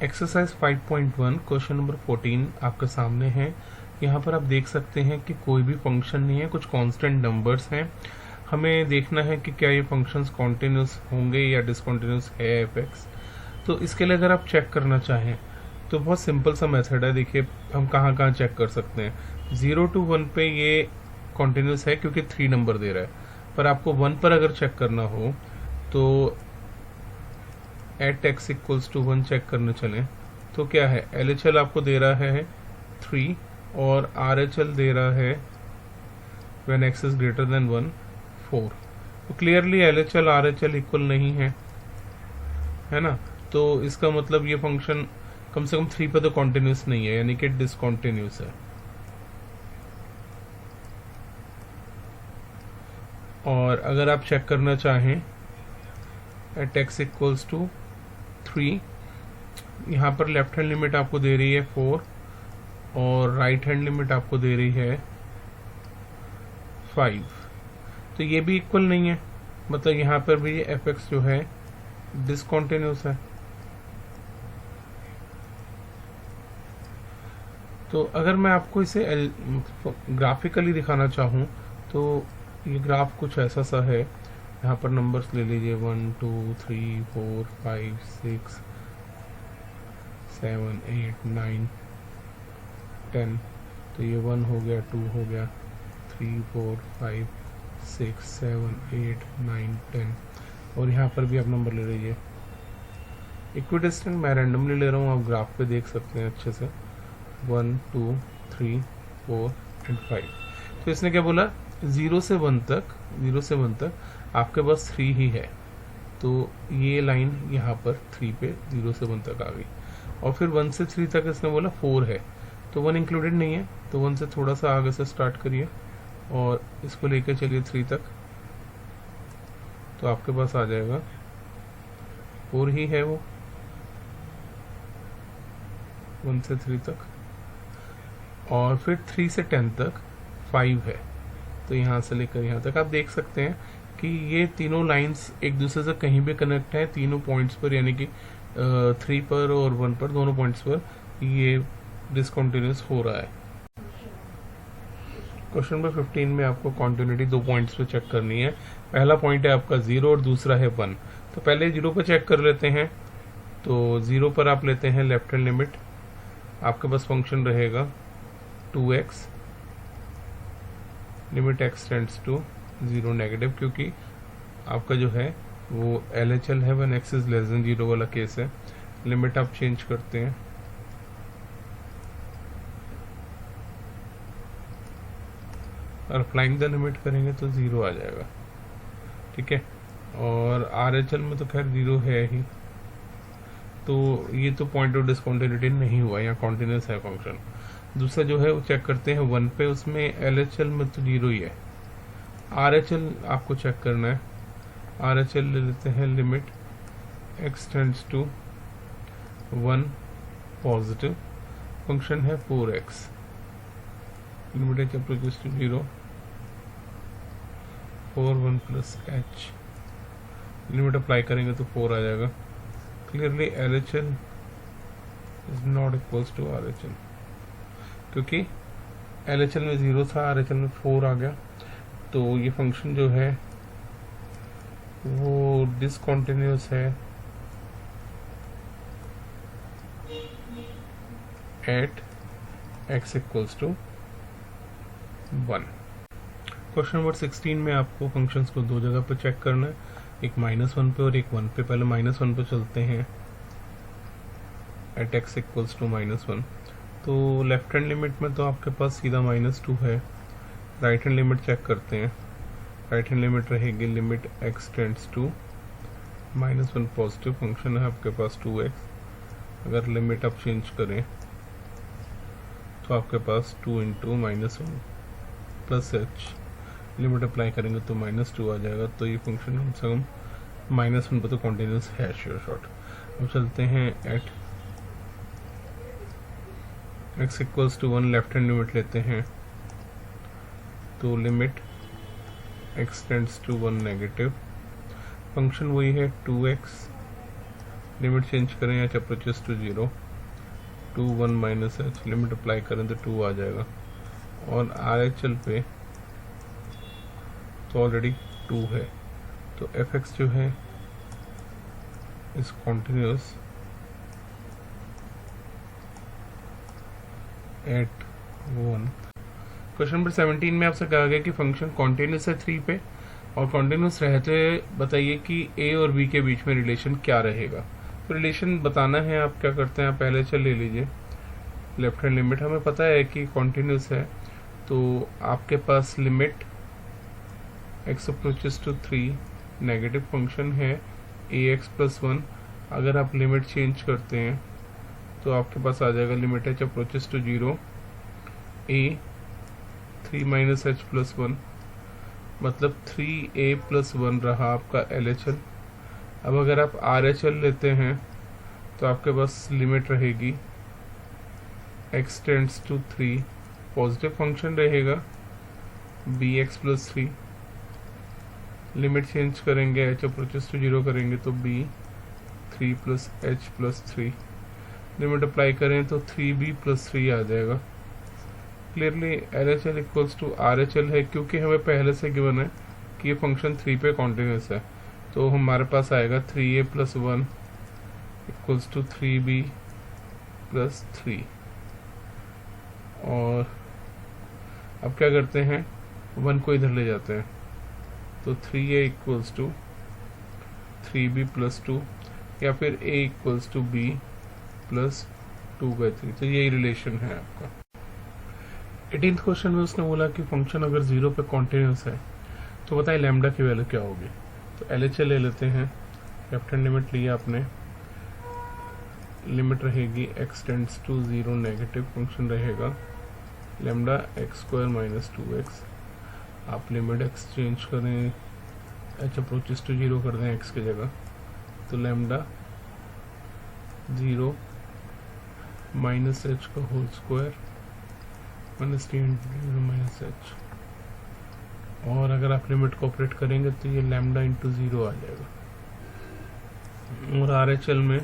Exercise 5.1 question number 14 आपके सामने है। यहाँ पर आप देख सकते हैं कि कोई भी फंक्शन नहीं है, कुछ कांस्टेंट नंबर्स हैं। हमें देखना है कि क्या ये फंक्शंस कॉन्टिन्यूस होंगे या डिसकॉन्टिन्यूस है एफ एक्स। तो इसके लिए अगर आप चेक करना चाहें तो बहुत सिंपल सा मेथड है। देखिए हम कहाँ कहाँ चेक कर सकते हैं। 0 to 1 पे ये कॉन्टिन्यूस है क्योंकि 3 नंबर दे रहा है, पर आपको 1 पर अगर चेक करना हो तो at x equals to 1 check करने चलें तो क्या है, LHL आपको दे रहा है 3 और RHL दे रहा है when x is greater than 1 4। तो क्लियरली LHL RHL इक्वल नहीं है ना। तो इसका मतलब ये फंक्शन कम से कम 3 पे तो कॉन्टिन्यूस नहीं है, यानी कि डिसकॉन्टिन्यूस है। और अगर आप चेक करना चाहें एट एक्स इक्वल्स टू 3, यहाँ पर लेफ्ट हैंड लिमिट आपको दे रही है 4 और राइट हैंड लिमिट आपको दे रही है 5। तो ये भी इक्वल नहीं है, मतलब यहाँ पर भी एफ एक्स जो है डिसकॉन्टिन्यूस है। तो अगर मैं आपको इसे ग्राफिकली दिखाना चाहूँ तो ये ग्राफ कुछ ऐसा सा है। यहाँ पर नंबर्स ले लीजिए 1 2 3 4 5 6 7 8 9 10। तो ये 1 हो गया, 2 हो गया, 3 4 5 6 7 8 9 10 और यहाँ पर भी आप नंबर ले लीजिए। इक्विडिस्टेंट मैं रैंडमली ले रहा हूँ, आप ग्राफ पे देख सकते हैं अच्छे से 1 2 3 4 एंड 5। तो इसने क्या बोला, 0 से 1 तक आपके पास 3 ही है। तो ये लाइन यहाँ पर 3 पे 0 से 1 तक आ गई। और फिर 1 से 3 तक इसने बोला 4 है, तो 1 इंक्लूडेड नहीं है। तो 1 से थोड़ा सा आगे से स्टार्ट करिए और इसको लेकर चलिए 3 तक, तो आपके पास आ जाएगा 4 ही है वो 1 से 3 तक। और फिर 3 से 10 तक 5 है। तो यहाँ से लेकर यहाँ तक आप देख सकते हैं कि ये तीनों लाइंस एक दूसरे से कहीं भी कनेक्ट है, तीनों पॉइंट्स पर, यानी कि 3 पर और 1 पर, दोनों पॉइंट्स पर ये डिसकंटिन्यूस हो रहा है। क्वेश्चन नंबर 15 में आपको कॉन्टिन्यूटी 2 पॉइंट्स पे चेक करनी है। पहला पॉइंट है आपका 0 और दूसरा है 1। तो पहले 0 पर चेक कर लेते हैं। तो 0 पर आप लेते हैं लेफ्ट हैंड लिमिट, आपके पास फंक्शन रहेगा 2x, limit x tends to 0 negative, क्योंकि आपका जो है वो LHL है when x is less than 0 वाला केस है। लिमिट आप चेंज करते हैं और अप्लाइंग द लिमिट करेंगे तो 0 आ जाएगा, ठीक है। और RHL में तो खैर 0 है ही, तो ये तो पॉइंट ऑफ डिसकंटिन्यूटी नहीं हुआ, यहाँ कॉन्टिन्यूस है फंक्शन। दूसरा जो है वो चेक करते हैं 1 पे, उसमें LHL में तो 0 ही है। RHL आपको चेक करना है। RHL ले लेते हैं limit x tends to 1 positive, function है 4x, limit h approaches to 0 4 1 plus h, limit apply करेंगे तो 4 आ जाएगा। Clearly LHL is not equals to RHL, क्योंकि LHL में 0 था, RHL में 4 आ गया। तो ये फंक्शन जो है वो डिसकंटिन्यूस है at x equals to 1। Question number 16 में आपको फंक्शंस को 2 जगह पर चेक करना है, एक -1 पे और एक 1 पे। पहले -1 पे चलते हैं एट x इक्वल्स टू -1। तो लेफ्ट हैंड लिमिट में तो आपके पास सीधा -2 है। राइट हैंड लिमिट चेक करते हैं। राइट हैंड लिमिट रहेगी limit x tends to -1 positive, function है आपके पास 2x। अगर लिमिट आप चेंज करें तो आपके पास 2 into -1 plus h, limit apply करेंगे तो -2 आ जाएगा। तो ये फंक्शन कम से कम -1 पर तो कॉन्टिन्यूस है श्योर शॉट। अब चलते हैं at x equals to 1, left hand limit लेते हैं। तो limit x tends to 1 negative, function वही है 2x, लिमिट चेंज करें h approaches to 0, 2 1 minus h, limit apply करें तो 2 आ जाएगा। और आर एच एल पे तो ऑलरेडी 2 है, तो एफ एक्स जो है is continuous at 1। Question number 17 में आपसे कहा गया कि फंक्शन कॉन्टिन्यूस है 3 पे, और कॉन्टिन्यूस रहते बताइए कि ए और बी के बीच में रिलेशन क्या रहेगा। तो रिलेशन बताना है, आप क्या करते हैं, आप पहले चल ले लीजिए लेफ्ट हैंड लिमिट। हमें पता है कि कॉन्टिन्यूस है, तो आपके पास limit x approaches to 3, negative function है ax प्लस 1। अगर आप लिमिट चेंज करते हैं तो आपके पास आ जाएगा limit h approaches to 0, a 3 minus h plus 1, मतलब 3a प्लस 1 रहा आपका LHL। अब अगर आप RHL लेते हैं तो आपके पास लिमिट रहेगी x tends to 3, positive function रहेगा bx प्लस 3, लिमिट चेंज करेंगे h अप्रोचेस टू 0 करेंगे तो b 3 plus h plus 3, limit apply करें तो 3b प्लस 3 आ जाएगा। Clearly LHL equals to RHL है, क्योंकि हमें पहले से गिवन है कि ये फंक्शन 3 पे कॉन्टिन्यूस है, तो हमारे पास आएगा 3a plus 1 equals to 3b plus 3। और अब क्या करते हैं, 1 को इधर ले जाते हैं, तो 3a equals to 3b plus 2, या फिर a equals to b plus 2/3। तो यही रिलेशन है आपका। 18th क्वेश्चन में उसने बोला कि फंक्शन अगर 0 पे कॉन्टिन्यूस है तो बताइए लैम्डा की वैल्यू क्या होगी। तो LHL ले लेते हैं, लेफ्ट हैंड लिमिट लिया आपने, लिमिट रहेगी x tends to 0, negative function रहेगा lambda x square minus 2x। आप लिमिट x चेंज करें, h अप्रोचेस टू 0 कर दें x की जगह, तो लैम्डा 0 माइनस h का whole square minus 3 minus h। और अगर आप लिमिट को ऑपरेट करेंगे तो ये लैम्डा इंटू 0 आ जाएगा। और RHL में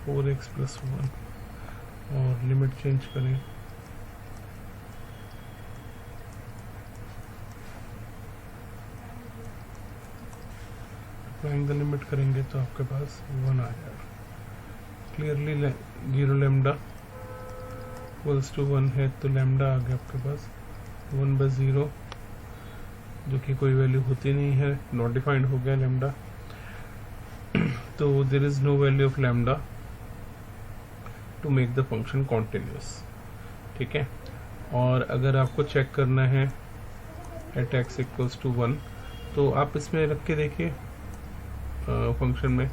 फोर एक्स प्लस 1, और लिमिट चेंज करें अप्लाइंग द लिमिट करेंगे तो आपके पास 1 आ जाएगा। क्लियरली 0 लैम्डा इक्वल्स टू 1 है, तो लैम्डा आ गया आपके पास 1/0, जो कि कोई वैल्यू होती नहीं है, नॉट डिफाइंड हो गया लैम्डा। तो there is no value of lambda to make the function continuous. ठीक है, और अगर आपको चेक करना है एट x इक्वल्स टू 1, तो आप इसमें रख के देखिए फंक्शन में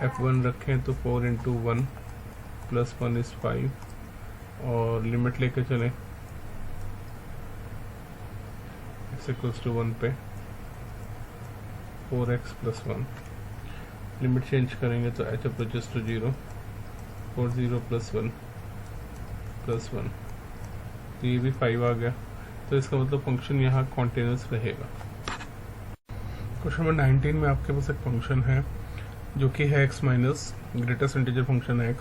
f1 रखें तो 4 इंटू 1 प्लस 1 इज 5, और लिमिट लेके चलें x इक्वल्स टू 1 पे 4x प्लस 1, लिमिट चेंज करेंगे तो h approaches to 0, 4 0 plus 1 plus 1, तो ये भी 5 आ गया। तो इसका मतलब फंक्शन यहाँ कॉन्टिन्यूस रहेगा। क्वेश्चन नंबर 19 में आपके पास एक फंक्शन है जो कि है x minus greatest integer function है x।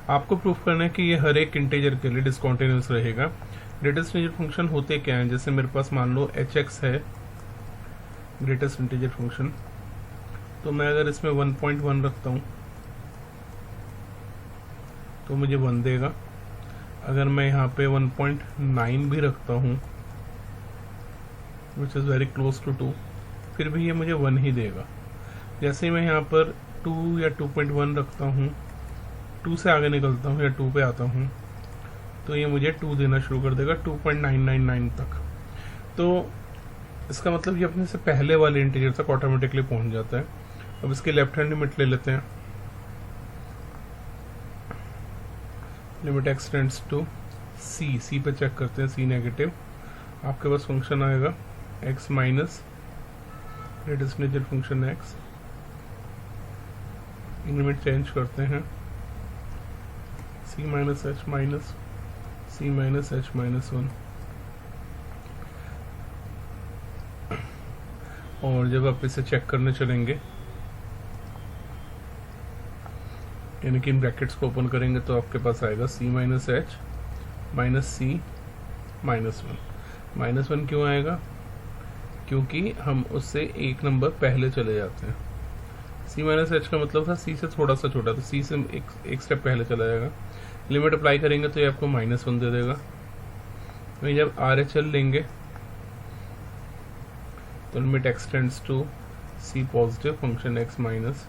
आपको प्रूफ करना है कि ये हर एक इंटीजर के लिए डिसकंटिन्यूअस रहेगा। ग्रेटेस्ट इंटीजर फंक्शन होते क्या हैं, जैसे मेरे पास मान लो hx है ग्रेटेस्ट इंटीजर फंक्शन, तो मैं अगर इसमें 1.1 रखता हूँ तो मुझे 1 देगा। अगर मैं यहाँ पे 1.9 भी रखता हूँ which is very close to 2, फिर भी ये मुझे 1 ही देगा। जैसे ही मैं यहाँ पर 2 या 2.1 रखता हूँ, 2 से आगे निकलता हूँ या 2 पे आता हूँ, तो ये मुझे 2 देना शुरू कर देगा 2.999 तक। तो इसका मतलब ये अपने से पहले वाले इंटीजर तक ऑटोमेटिकली पहुँच जाता है। अब इसके लेफ्ट हैंड लिमिट ले लेते हैं, limit x tends to c पे चेक करते हैं, c नेगेटिव, आपके पास फंक्शन आएगा x minus greatest integer function x, limit change करते हैं c minus h minus c minus h minus 1। और जब आप इसे चेक करने चलेंगे, यानी कि इन ब्रैकेट्स को ओपन करेंगे, तो आपके पास आएगा c माइनस एच माइनस सी माइनस वन। माइनस वन क्यों आएगा? क्योंकि हम उससे एक नंबर पहले चले जाते हैं। c माइनस एच का मतलब था c से थोड़ा सा छोटा, तो c से एक स्टेप पहले चला जाएगा। लिमिट अप्लाई करेंगे तो ये आपको माइनस वन दे देगा। वहीं जब RHL लेंगे तो limit x tends to c positive function x minus,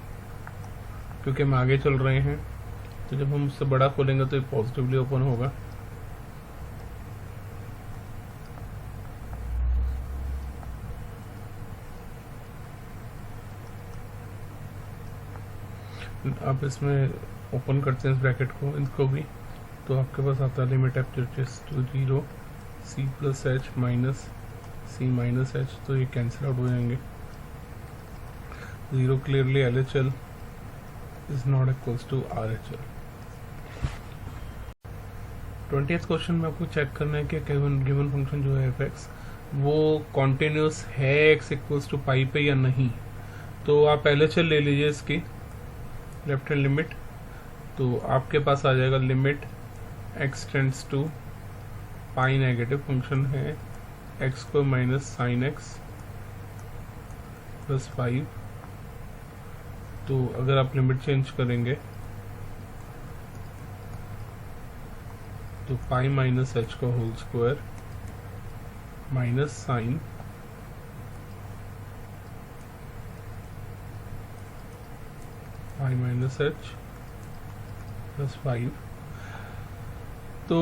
क्योंकि हम आगे चल रहे हैं, तो जब हम उससे बड़ा खोलेंगे तो ये पॉजिटिवली ओपन होगा। आप इसमें ओपन करते हैं इस ब्रैकेट को, इनको भी, तो आपके पास आता है limit f to 0 c plus h minus c minus h, तो ये कैंसिल आउट हो जाएंगे। 0 clearly LHL is not equals to RHL। 20th question में आपको चेक करना है कि गिवन फंक्शन जो है fx वो कॉन्टिन्यूस है x इक्वल्स टू पाई पे या नहीं। तो आप LHL ले लीजिए इसकी लेफ्ट हैंड लिमिट, तो आपके पास आ जाएगा limit x tends to pi negative function है x square minus sine x plus 5। तो अगर आप लिमिट चेंज करेंगे तो पाई माइनस एच का whole square minus sine pi minus H plus 5। तो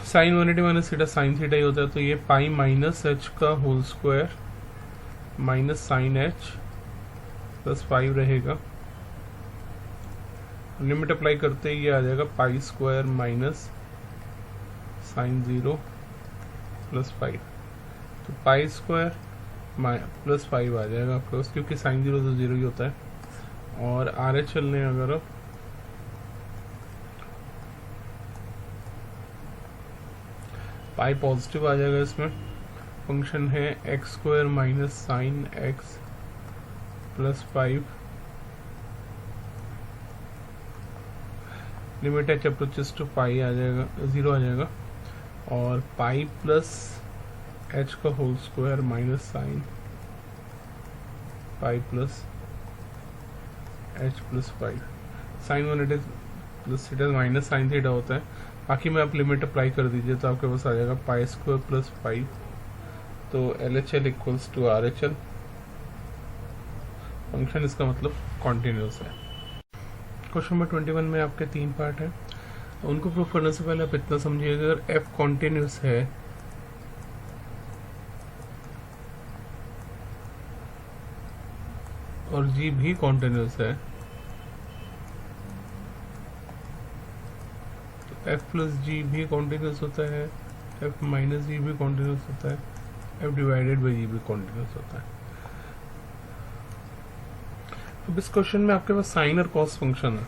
sine 180 minus theta sine theta ही होता है, तो ये पाई माइनस एच का whole square minus sine H plus 5 रहेगा। लिमिट अप्लाई करते ही ये आ जाएगा पाई स्क्वायर माइनस साइन 0 प्लस 5। तो पाई स्क्वायर प्लस 5 आ जाएगा आपके पास, क्योंकि साइन 0 तो 0 ही होता है। और RHL ने अगर पाई पॉजिटिव आ जाएगा, इसमें फंक्शन है x square minus sine x plus 5। Limit H approaches to pi आ जाएगा 0 आ जाएगा, और पाई प्लस एच का whole square minus sine pi plus H plus 5। Sine 180 plus theta minus sine theta होता है। बाकी में आप लिमिट अप्लाई कर दीजिए तो आपके पास आ जाएगा पाई स्क्वायर प्लस 5। तो LHL equals to RHL। Function इसका मतलब कॉन्टिन्यूस है। क्वेश्चन नंबर 21 में आपके 3 पार्ट हैं, उनको प्रूव करने से पहले आप इतना समझिएगा, अगर f कॉन्टिन्यूस है और g भी कॉन्टिन्यूस है, तो f प्लस जी भी कॉन्टिन्यूस होता है, f माइनस जी भी कॉन्टिन्यूस होता है, f डिवाइडेड बाई जी भी कॉन्टिन्यूस होता है। अब इस क्वेश्चन में आपके पास साइन और कॉस फंक्शन है,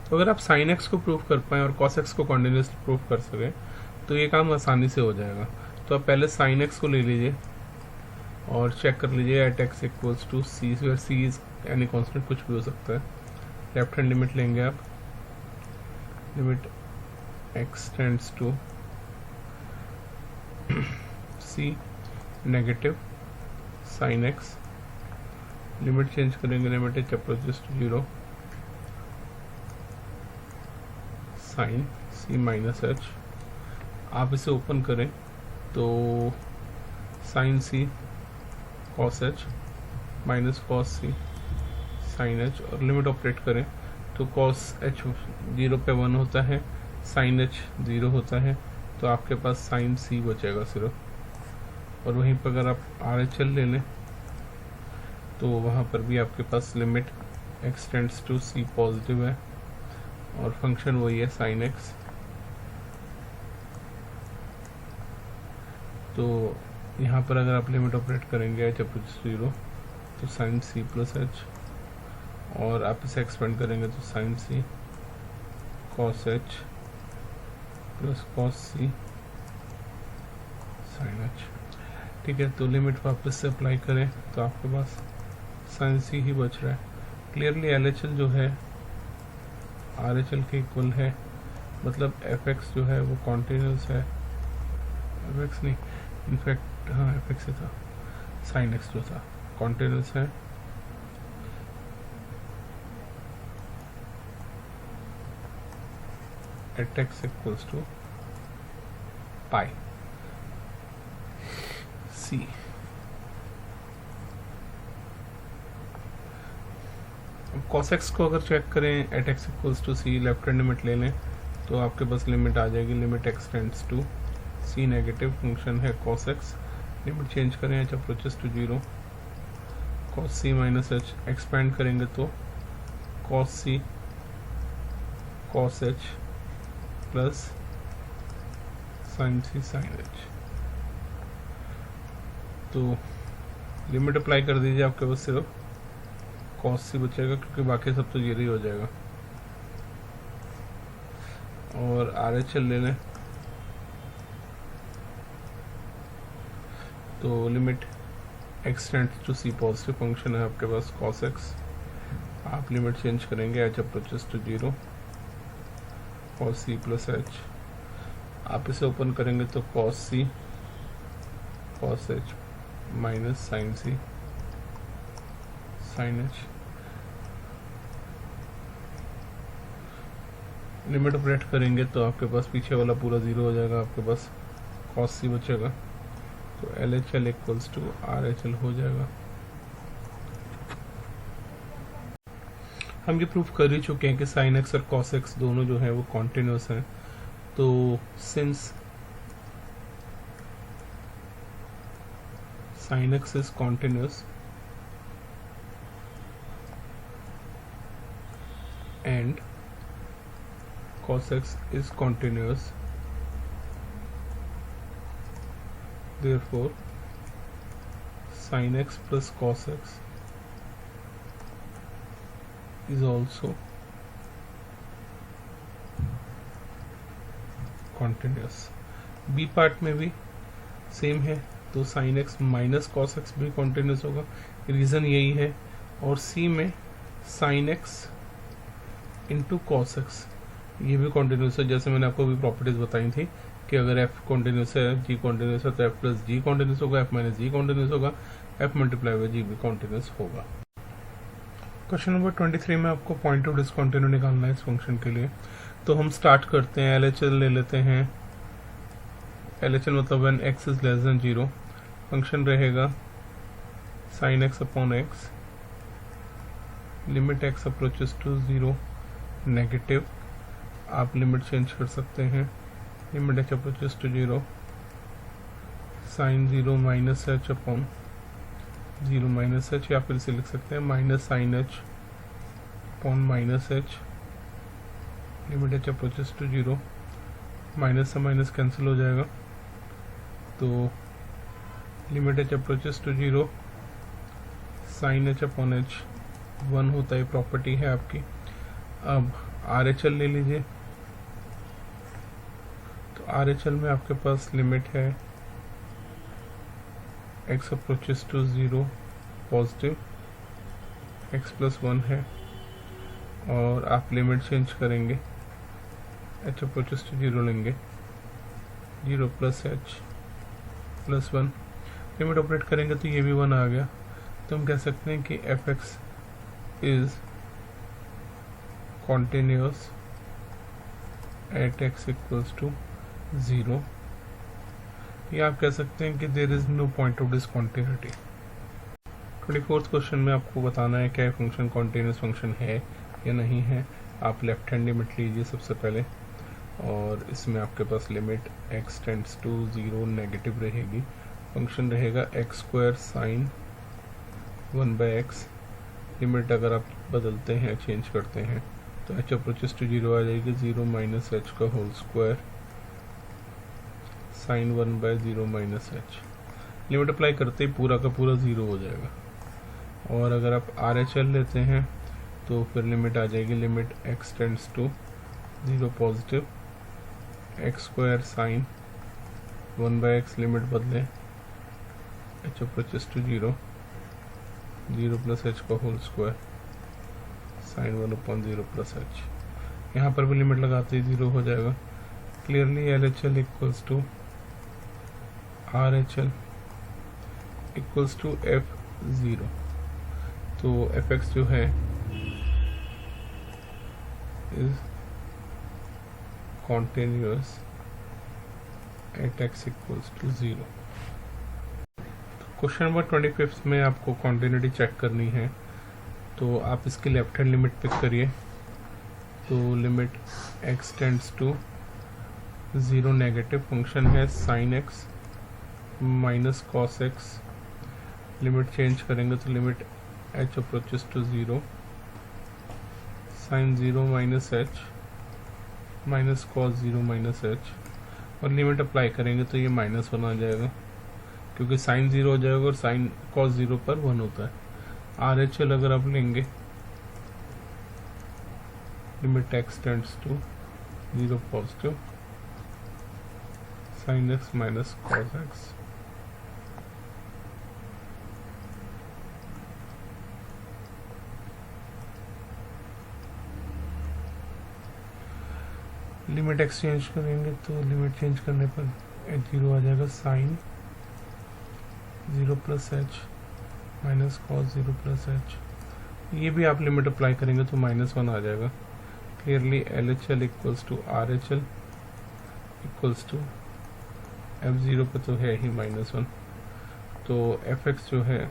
तो अगर आप साइन एक्स को प्रूव कर पाए और कॉस एक्स को कॉन्टिन्यूस प्रूव कर सके तो ये काम आसानी से हो जाएगा। तो आप पहले साइन एक्स को ले लीजिए और चेक कर लीजिए at x equals to c, where c is any constant, कुछ भी हो सकता है। लेफ्ट हैंड लिमिट लेंगे आप, limit x tends to C negative sine x. Limit change करेंगे, limit H approaches to 0 sine C minus H. आप इसे ओपन करें तो sine C cos H minus cos C sine H, और limit operate करें तो कॉस एच 0 पे 1 होता है, साइन एच 0 होता है, तो आपके पास साइन सी बचेगा सिर्फ। और वहीं पर अगर आप RHL ले लें तो वहाँ पर भी आपके पास limit x tends to C positive है और फंक्शन वही है साइन एक्स। तो यहाँ पर अगर आप लिमिट ऑपरेट करेंगे एच अप्रोचेस टू 0 तो साइन सी प्लस एच, और आप इसे एक्सपेंड करेंगे तो sine C cos H plus cos C sine H. ठीक है, तो लिमिट वापस से अप्लाई करें तो आपके पास साइन सी ही बच रहा है। क्लियरली एल एच एल जो है आर एच एल के इक्वल है, मतलब एफ एक्स जो है वो कॉन्टिन्यूस है, एफ एक्स नहीं इनफैक्ट हाँ एफ एक्स ही था, साइन एक्स जो था कॉन्टिन्यूस है at x equals to pi c. cos x को अगर चेक करें at x equals to c, left hand limit ले लें तो आपके पास लिमिट आ जाएगी, limit x tends to C, negative function है cos x, लिमिट चेंज करें h approaches to 0, cos c minus h, expand करेंगे तो cos c cos h plus sin c sin h। तो लिमिट अप्लाई कर दीजिए, आपके पास सिर्फ cos c बचेगा क्योंकि बाकी सब तो 0 ही हो जाएगा। और आर एच एल ले लें तो limit x tends to c, positive function है आपके पास cos x, आप लिमिट चेंज करेंगे h approaches to 0 cos c plus h, आप इसे ओपन करेंगे तो cos c cos h minus sin c sin h। Limit operate करेंगे तो आपके पास पीछे वाला पूरा 0 हो जाएगा, आपके पास cos c बचेगा, तो l h l equals to r h l हो जाएगा। हम ये प्रूफ कर ही चुके हैं कि sin x और cos x दोनों जो है वो कॉन्टिन्यूस हैं, तो since sin x is continuous and cos x is continuous, therefore sin x plus cos x is also continuous। B part में भी सेम है, तो sin x minus cos x भी कॉन्टिन्यूस होगा, रीज़न यही है। और सी में sin x into cos x ये भी कॉन्टिन्यूस है, जैसे मैंने आपको भी प्रॉपर्टीज बताई थी कि अगर f कॉन्टिन्यूस है, g कॉन्टिन्यूस है तो f प्लस जी कॉन्टिन्यूस होगा, f माइनस जी कॉन्टिन्यूस होगा, f मल्टीप्लाई बाई जी भी कॉन्टिन्यूस होगा। क्वेश्चन नंबर 23 में आपको पॉइंट ऑफ डिसकंटिन्यू निकालना है इस फंक्शन के लिए, तो हम स्टार्ट करते हैं, एल एच एल ले लेते हैं। एल एच एल मतलब when x is less than 0, function रहेगा sin x upon x, limit x approaches to 0 negative, आप लिमिट चेंज कर सकते हैं, limit h approaches to 0 sin 0 minus h upon 0 minus h, या फिर इसे लिख सकते हैं minus sin h upon minus h, limit h approaches to 0, minus से माइनस कैंसिल हो जाएगा, तो limit h approaches to 0 sin h upon h 1 होता है, प्रॉपर्टी है आपकी। अब आर एच एल ले लीजिए, तो आर एच एल में आपके पास लिमिट है x approaches to 0 positive, x plus 1 है, और आप लिमिट चेंज करेंगे, h अप्रोचेस टू 0 लेंगे, 0 plus h plus 1, limit operate करेंगे तो ये भी 1 आ गया, तो हम कह सकते हैं कि F x is continuous at x equals to 0, या आप कह सकते हैं कि there is no point of discontinuity। 24th question में आपको बताना है क्या फंक्शन कॉन्टिन्यूस फंक्शन है या नहीं है। आप लेफ्ट हैंड लिमिट लीजिए सबसे पहले, और इसमें आपके पास limit x tends to 0 negative रहेगी, फंक्शन रहेगा x square sine 1/x, limit अगर आप बदलते हैं चेंज करते हैं तो h अप्रोचेस टू 0 आ जाएगी, 0 माइनस h का whole square sine 1/0 minus h, limit apply करते ही पूरा का पूरा 0 हो जाएगा। और अगर आप आर एच एल लेते हैं तो फिर लिमिट आ जाएगी, limit x tends to 0 positive, x square sine 1/x, limit बदलें h approaches to 0, 0 plus h का whole square sine 1/0 plus h। यहाँ पर भी लिमिट लगाते ही 0 हो जाएगा। Clearly LHL equals to RHL equals to F0। तो fx जो है is continuous at x equals to 0। Question number 25 में आपको कॉन्टिन्यूटी चेक करनी है, तो आप इसकी लेफ्ट हैंड लिमिट पिक करिए। तो limit x tends to 0 negative, function है sin x minus cos x। Limit change करेंगे तो limit h approaches to 0, sin 0 minus h minus cos 0 minus h, और लिमिट अप्लाई करेंगे तो ये -1 आ जाएगा, क्योंकि sin 0 हो जाएगा और sin cos 0 पर 1 होता है। RHL अगर आप लेंगे, limit x tends to 0 positive, sin x minus cos x। Limit x change करेंगे तो लिमिट चेंज करने पर h 0 आ जाएगा, sin 0 plus h minus cos 0 plus h। ये भी आप लिमिट अप्लाई करेंगे तो -1 आ जाएगा। Clearly LHL equals to RHL equals to F0 पे तो है ही -1, तो fx जो है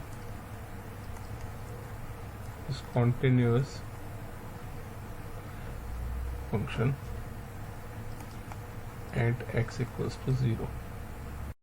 is continuous function at x equals to 0।